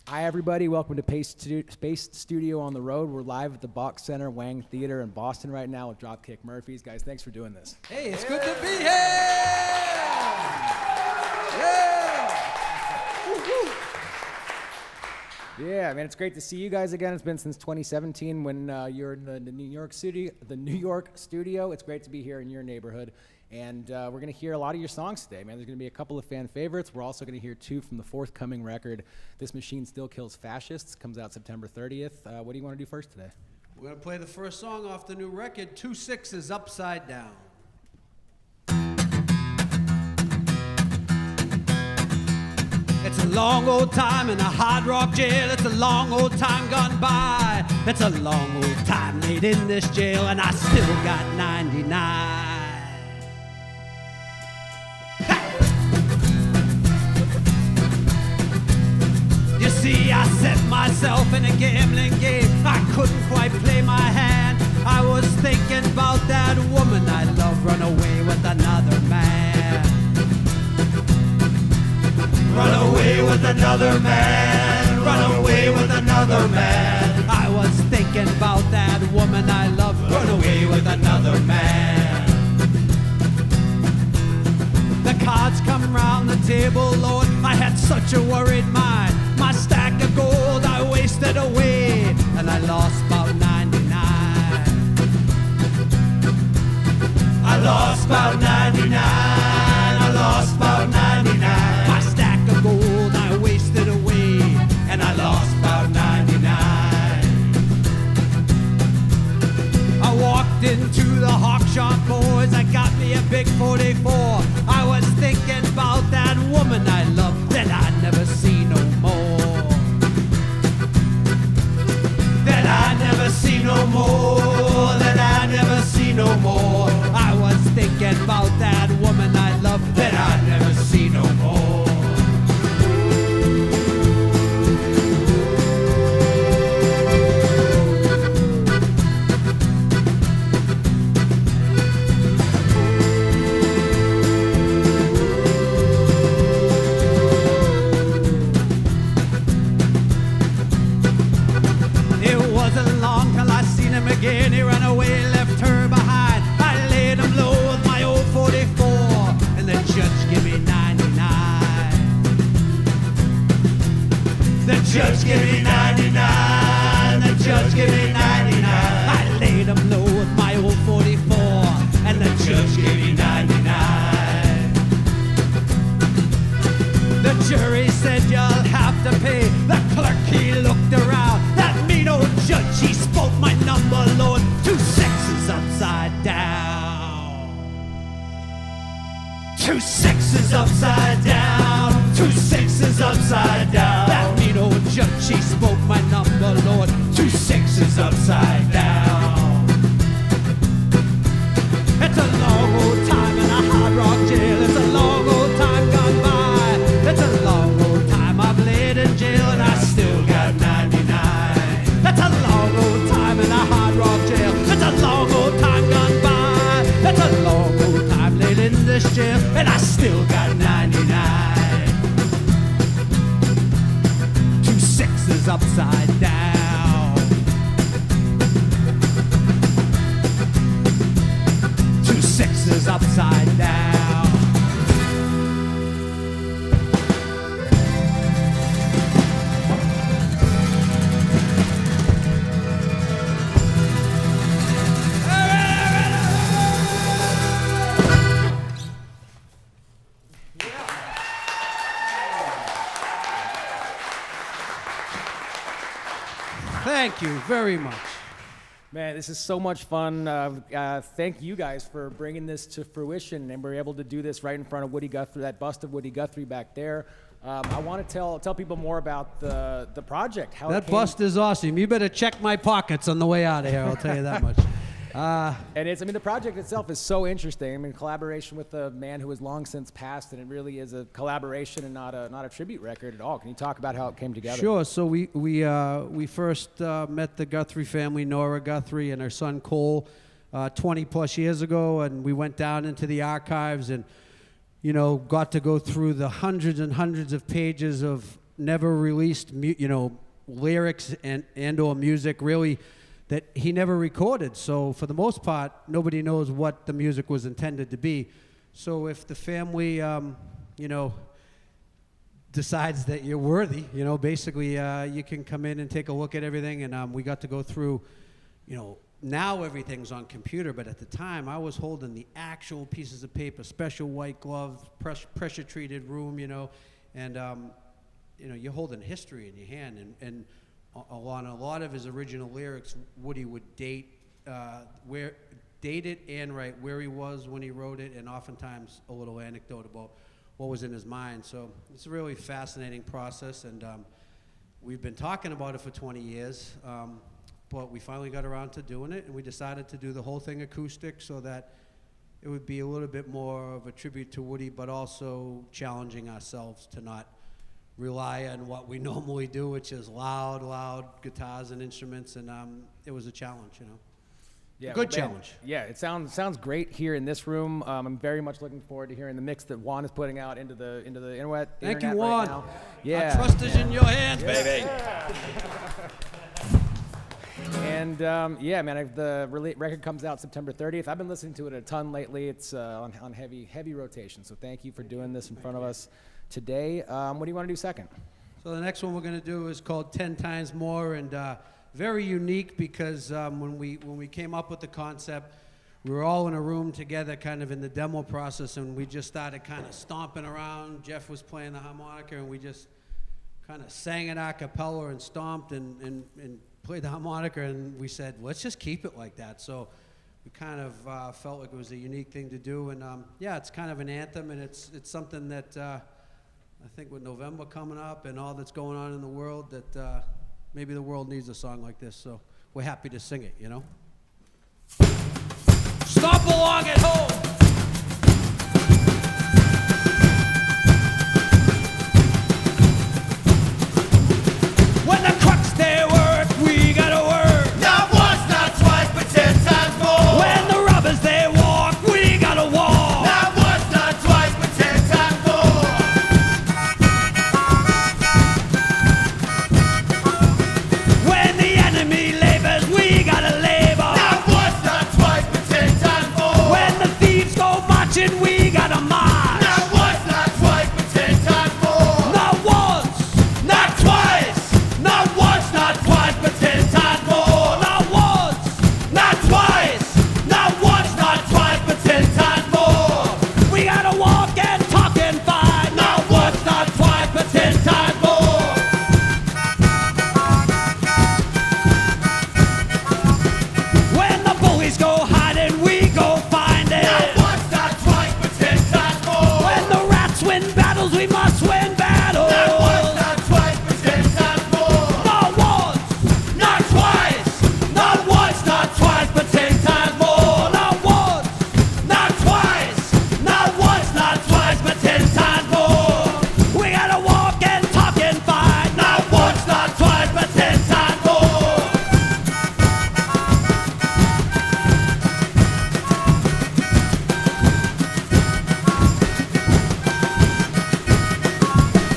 Hi, everybody. Welcome to Space Studio on the Road. We're live at the Box Center, Wang Theater in Boston right now with Dropkick Murphys. Guys, thanks for doing this. Hey, it's good to be here! Yeah! Woo-hoo. Yeah, man, it's great to see you guys again. It's been since 2017 when you're in the New York studio. It's great to be here in your neighborhood. And we're going to hear a lot of your songs today, man. There's going to be a couple of fan favorites. We're also going to hear two from the forthcoming record, This Machine Still Kills Fascists. Comes out September 30th. What do you want to do first today? We're going to play the first song off the new record, 2 6s Upside Down. It's a long old time in a hard rock jail. It's a long old time gone by. It's a long old time laid in this jail, and I still got 99. You see, I set myself in a gambling game. I couldn't quite play my hand. I was thinking about that woman I love run away with another man. Run away with another man. Run away with another man. I was thinking about that woman I love run away with another man. The cards come round the table, Lord. I had such a worried mind. My stack of gold I wasted away, and I lost about 99. I lost about 99. I lost about 99. My stack of gold I wasted away, and I lost about 99. I walked into the hawk shop, boys. I got me a big 44. I was thinking about that woman I loved that I'd never see no more. That I never see no more. That I never see no more. I was thinking about that woman I loved that I'd never see no more. Again, he ran away, left her behind. I laid him low with my old 44, and the judge gave me 99. The judge gave me 99. The judge gave me 99. I laid him low with my old 44, and the judge gave me 99. The jury said you'll have to pay. The clerk, he looked around. That mean old judge, he spoke my number, Lord. 2 6s upside down. 2 6s upside down. 2 6s upside down. That mean old judge, he spoke my number, Lord. 2 6s upside down. It's a long old time in a hard rock jail. It's a long old time gone by. It's a long old time I've laid in jail, and I still got 99. That's a long old time in a hard rock jail. It's a long old time gone by. That's a long old time laid in this jail, and I still got 99. 2 6s upside down. 2 6s upside down. Thank you very much. Man, this is so much fun. Thank you guys for bringing this to fruition, and we're able to do this right in front of Woody Guthrie, that bust of Woody Guthrie back there. I want to tell people more about the project. How that bust is awesome. You better check my pockets on the way out of here, I'll tell you that much. And the project itself is so interesting. I mean, collaboration with a man who has long since passed, and it really is a collaboration and not a tribute record at all. Can you talk about how it came together? Sure. So we first met the Guthrie family, Nora Guthrie and her son Cole, 20 plus years ago, and we went down into the archives and got to go through the hundreds and hundreds of pages of never released, lyrics and or music really that he never recorded. So for the most part, nobody knows what the music was intended to be. So if the family, decides that you're worthy, basically you can come in and take a look at everything. And we got to go through, now everything's on computer, but at the time I was holding the actual pieces of paper, special white glove, pressure treated room, and you're holding history in your hand. And a lot of his original lyrics, Woody would date it and write where he was when he wrote it, and oftentimes a little anecdote about what was in his mind. So it's a really fascinating process, and we've been talking about it for 20 years, but we finally got around to doing it, and we decided to do the whole thing acoustic so that it would be a little bit more of a tribute to Woody, but also challenging ourselves to not rely on what we normally do, which is loud guitars and instruments, and it was a challenge, Yeah, good well, man, challenge. Yeah, it sounds great here in this room. I'm very much looking forward to hehearing the mix that Juan is putting out into the internet. Thank you, right Juan. now. Yeah, Our trust is in your hands, baby. And man, the record comes out September 30th. I've been listening to it a ton lately. It's on heavy rotation. So thank you for doing this in front of us today. What do you want to do second? So the next one we're going to do is called 10 Times More, and very unique because when we came up with the concept, we were all in a room together kind of in the demo process, and we just started kind of stomping around. Jeff was playing the harmonica, and we just kind of sang it a cappella and stomped and played the harmonica, and we said, let's just keep it like that. So we kind of felt like it was a unique thing to do, and it's kind of an anthem, and it's something that I think with November coming up and all that's going on in the world, that maybe the world needs a song like this, so we're happy to sing it, Stomp along at home. When the crooks they work, we gotta work. Not once, not twice, but 10 times more. When the robbers they walk, we gotta walk. Not once, not twice, but 10 times more. When the enemy labors, we gotta labor. Not once, not twice, but 10 times more. When the thieves go marching, we gotta march. Not once, not twice, but 10 times more. Not once, Not twice, not once, not twice, but 10 times more. Not once, not twice, not once, not twice, but 10 times more. We gotta walk and talk and fight. Not once, not twice, but 10 times more. When the bullies go hiding, we go find it. not once, not twice, but 10 times more. When the rats win battles, we must win battles. Not once, not twice, but 10 times more. Not once, Not twice, not once, not twice, but 10 times more. Not once, not twice, not once, not twice, but 10 times more. We gotta walk and talk and fight. Not once, not twice, but 10 times more.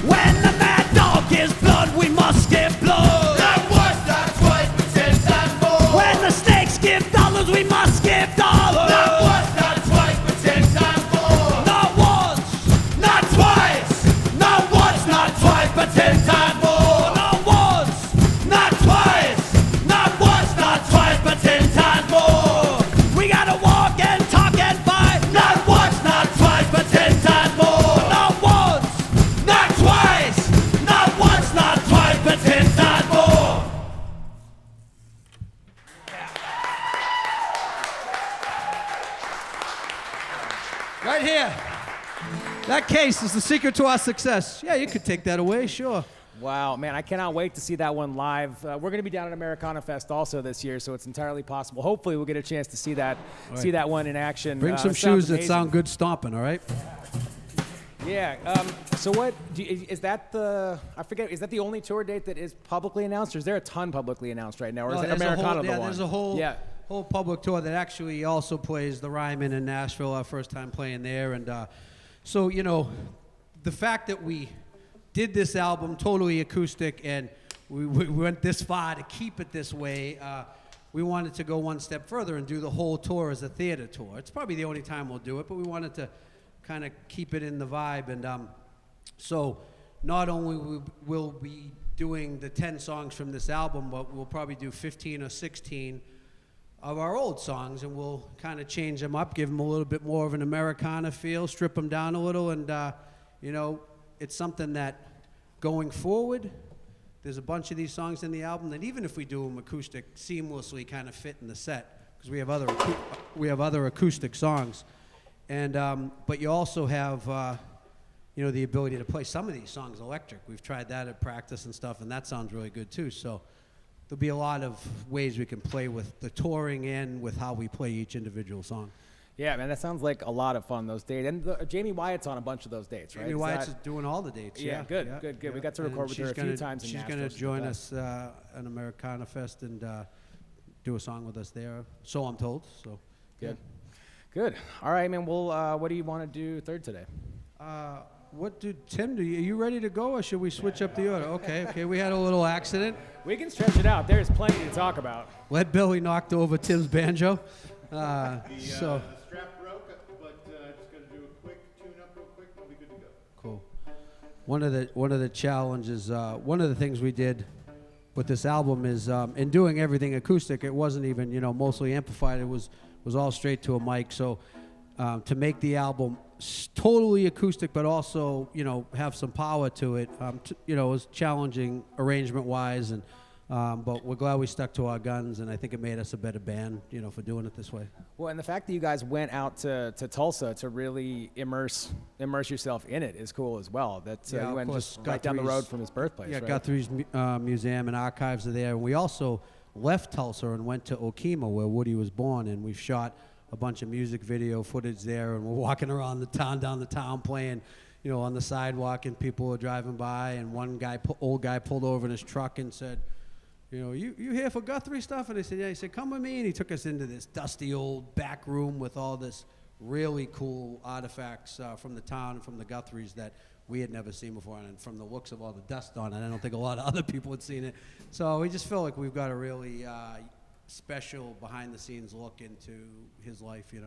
When the mad dog gives blood, we must give blood. not once, not twice, but 10 times more. When the snakes give dollars, we must give dollars. Not once, not twice, but 10 times more. Not once, Not twice, not once, not twice, but 10 times more. Not once, not twice, not once, not twice, but 10 times more. We gotta walk and talk and fight. Not once, not twice, but 10 times more. Not once, not twice, not once, not twice, but 10 times more. Right here. That case is the secret to our success. Yeah, you could take that away, sure. Wow, man, I cannot wait to see that one live. We're going to be down at Americana Fest also this year, so it's entirely possible. Hopefully, we'll get a chance to see that one in action. Bring some it sounds shoes that amazing. sound good stomping, all right? Yeah. So what is that the? I forget. Is that the only tour date that is publicly announced, or is there a ton publicly announced right now, or is it there's Americana a whole, the one? there's a whole Yeah. whole public tour that actually also plays the Ryman in Nashville, our first time playing there. And so, the fact that we did this album totally acoustic, and we went this far to keep it this way. We wanted to go one step further and do the whole tour as a theater tour. It's probably the only time we'll do it, but we wanted to kind of keep it in the vibe. And so not only will we be doing the 10 songs from this album, but we'll probably do 15 or 16 of our old songs, and we'll kind of change them up, give them a little bit more of an Americana feel, strip them down a little, and you know, it's something that going forward, there's a bunch of these songs in the album that even if we do them acoustic, seamlessly kind of fit in the set, because we have other acoustic songs, and but you also have you know, the ability to play some of these songs electric. We've tried that at practice and stuff, and that sounds really good too. So there'll be a lot of ways we can play with the touring and with how we play each individual song. Yeah, man, that sounds like a lot of fun, those dates. And Jamie Wyatt's on a bunch of those dates, right? Jamie Wyatt's is doing all the dates. Yeah, good. We got to record with her a few times in She's Nashville. going to join us at Americana Fest and do a song with us there. So I'm told. So good. Good. All right, man. Well, what do you want to do third today? What did Tim do? Are you ready to go, or should we switch up the order? Okay. We had a little accident. We can stretch it out. There's plenty to talk about. Lead Billy knocked over Tim's banjo. So The strap broke, but just got to do a quick tune-up real quick, and we'll be good to go. cool. One of the challenges, one of the things we did with this album is in doing everything acoustic. It wasn't even mostly amplified. It was all straight to a mic. So to make the album totally acoustic, but also have some power to it, it was challenging arrangement-wise, and but we're glad we stuck to our guns, and I think it made us a better band, for doing it this way. Well, and the fact that you guys went out to Tulsa to really immerse yourself in it is cool as well. That Yeah, you of went course, just right down the road from his birthplace. Yeah, right? Guthrie's Museum and Archives are there. And we also left Tulsa and went to Okima, where Woody was born, and we shot a bunch of music video footage there, and we're walking around the town, down the town, playing, on the sidewalk, and people were driving by, and one guy, old guy, pulled over in his truck and said, you here for Guthrie stuff? And I said, yeah. He said, come with me, and he took us into this dusty old back room with all this really cool artifacts from the town and from the Guthries that we had never seen before, and from the looks of all the dust on it, I don't think a lot of other people had seen it. So we just feel like we've got a really special behind-the-scenes look into his life, Yeah,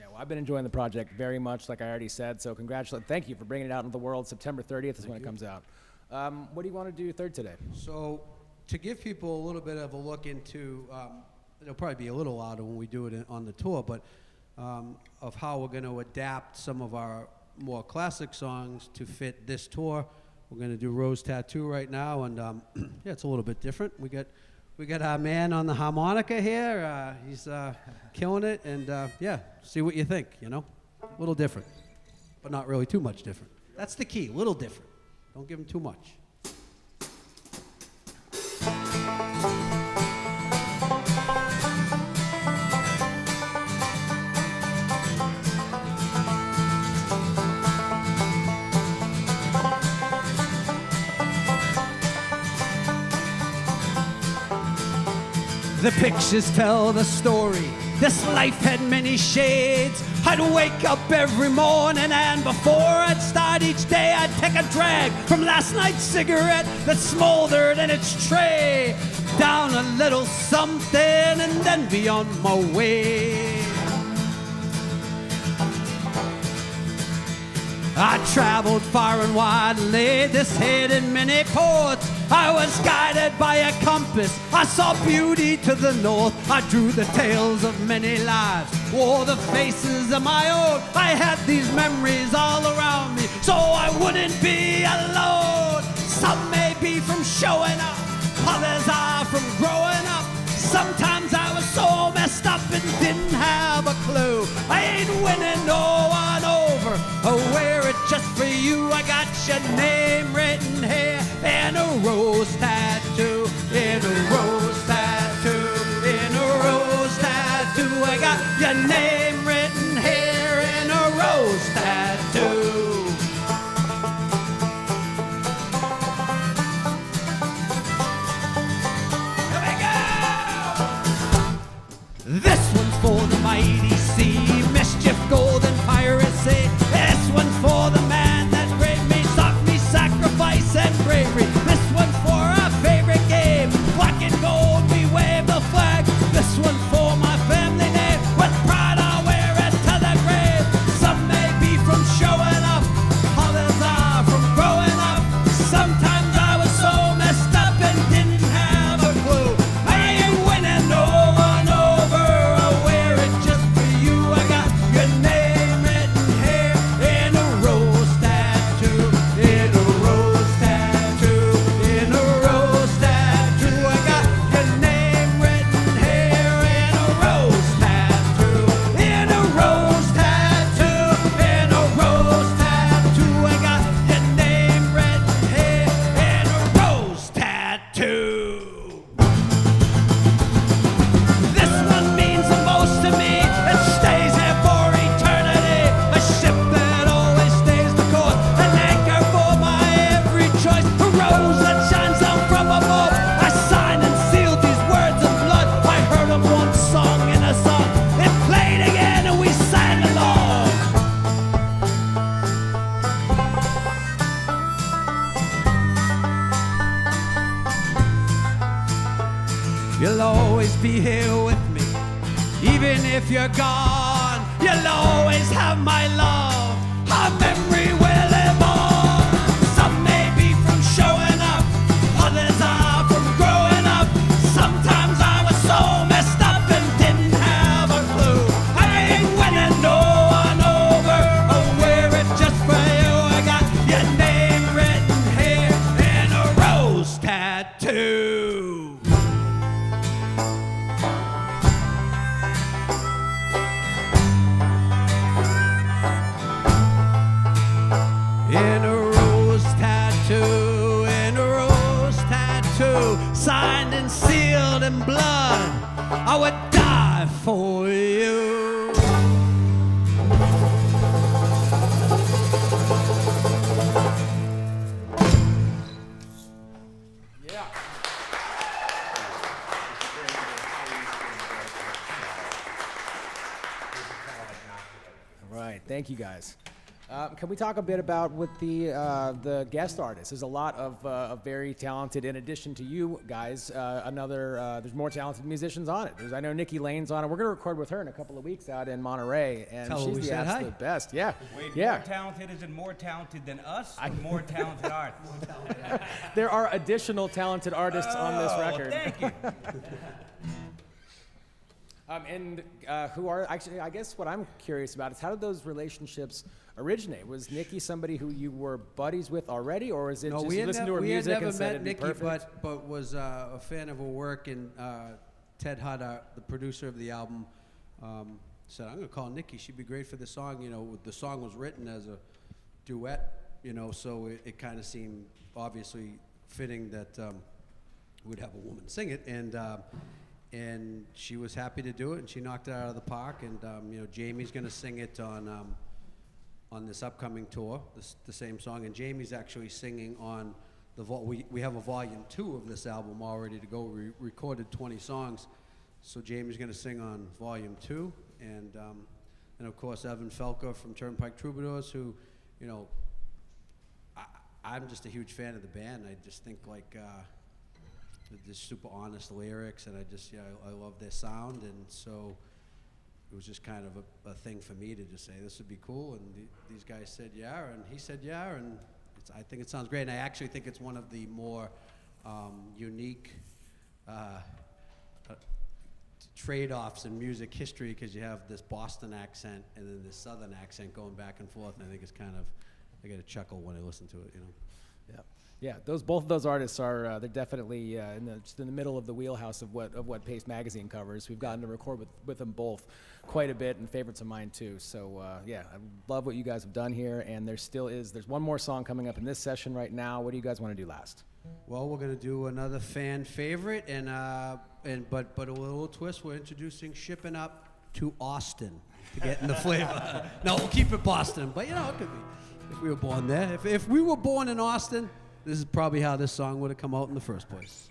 well, I've been enjoying the project very much, like I already said. So congratulations, thank you for bringing it out into the world. September 30th is when it comes out. What do you want to do third today? So to give people a little bit of a look into, it'll probably be a little louder when we do it on the tour, but of how we're going to adapt some of our more classic songs to fit this tour. We're going to do Rose Tattoo right now, and yeah, it's a little bit different. We got our man on the harmonica here. He's killing it, and yeah, see what you think, A little different, but not really too much different. That's the key, a little different. Don't give him too much. The pictures tell the story. This life had many shades. I'd wake up every morning, and before I'd start each day, I'd take a drag from last night's cigarette that smoldered in its tray. Down a little something, and then be on my way. I traveled far and wide, laid this head in many ports. I was guided by a compass. I saw beauty to the north. I drew the tales of many lives, wore the faces of my own. I had these memories all around me, so I wouldn't be alone. Some may be from showing up, others are from growing up. Sometimes I was so messed up and didn't have a clue. I ain't winning no one over. I wear it just for you. I got your name written here and a rose tattoo. In a rose tattoo. In a rose tattoo. I got your name written here and a rose tattoo. rose that shines down from above. I signed and sealed these words in blood. I heard them one song in a song. It played again and we sang along. You'll always be here with me, even if you're gone. You'll always have my love. Our memory will live on. Some may be from showing up, others are from growing up. Sometimes I was so messed up and didn't have a clue. I ain't winning no one over. I'll wear it just for you. I got your name written here and a rose tattoo. In a rose tattoo, in a rose tattoo, signed and sealed in blood, I would die for you. Yeah. All right, thank you guys. Can we talk a bit about with the guest artists? There's a lot of very talented. In addition to you guys, there's more talented musicians on it. I know Nikki Lane's on it. We're gonna record with her in a couple of weeks out in Monterey, and Tell her we she's the said hi. absolute best. Yeah, Wait, yeah. more talented isn't more talented than us, or more talented artists? There are additional talented artists on this record. Thank you. Who are actually? I guess what I'm curious about is how did those relationships originate? Was Nikki somebody who you were buddies with already, or is it No, just we you had, listened to her we had music never and said met it'd be Nikki, perfect? but was a fan of her work, and Ted Hutt, the producer of the album, said, I'm going to call Nikki. She'd be great for the song. You know, the song was written as a duet, you know, so it kind of seemed obviously fitting that we'd have a woman sing it, and she was happy to do it, and she knocked it out of the park, and you know, Jamie's going to sing it on this upcoming tour, the same song, and Jamie's actually singing on we have a volume 2 of this album all ready to go. We recorded 20 songs, so Jamie's going to sing on volume 2, and of course Evan Felker from Turnpike Troubadours, who, you know, I'm just a huge fan of the band. I just think like there's super honest lyrics, and I love their sound, and so it was just kind of a thing for me to just say this would be cool, and these guys said yeah, and he said yeah, and I think it sounds great, and I actually think it's one of the more unique trade-offs in music history, because you have this Boston accent and then this Southern accent going back and forth, and I think it's kind of, I get a chuckle when I listen to it, you know. Yeah, both of those artists are they're definitely just in the middle of the wheelhouse of what Paste Magazine covers. We've gotten to record with them both quite a bit, and favorites of mine too. So yeah, I love what you guys have done here, and there's one more song coming up in this session right now. What do you guys want to do last? Well, we're gonna do another fan favorite, but a little twist. We're introducing Shipping Up to Austin to get in the flavor. No, we'll keep it Boston, but you know, it could be if we were born there. If we were born in Austin, this is probably how this song would have come out in the first place.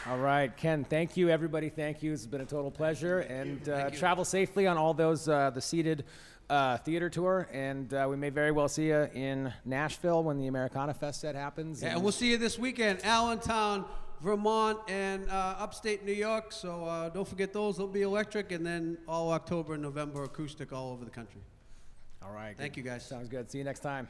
All right, Ken, thank you. Everybody, thank you. It's been a total pleasure. And travel safely on all those, the seated theater tour. And we may very well see you in Nashville when the Americana Fest set happens. Yeah, and we'll see you this weekend, Allentown, Vermont, and upstate New York. So don't forget those. They'll be electric. And then all October and November, acoustic all over the country. All right. Thank you, guys. Sounds good. See you next time.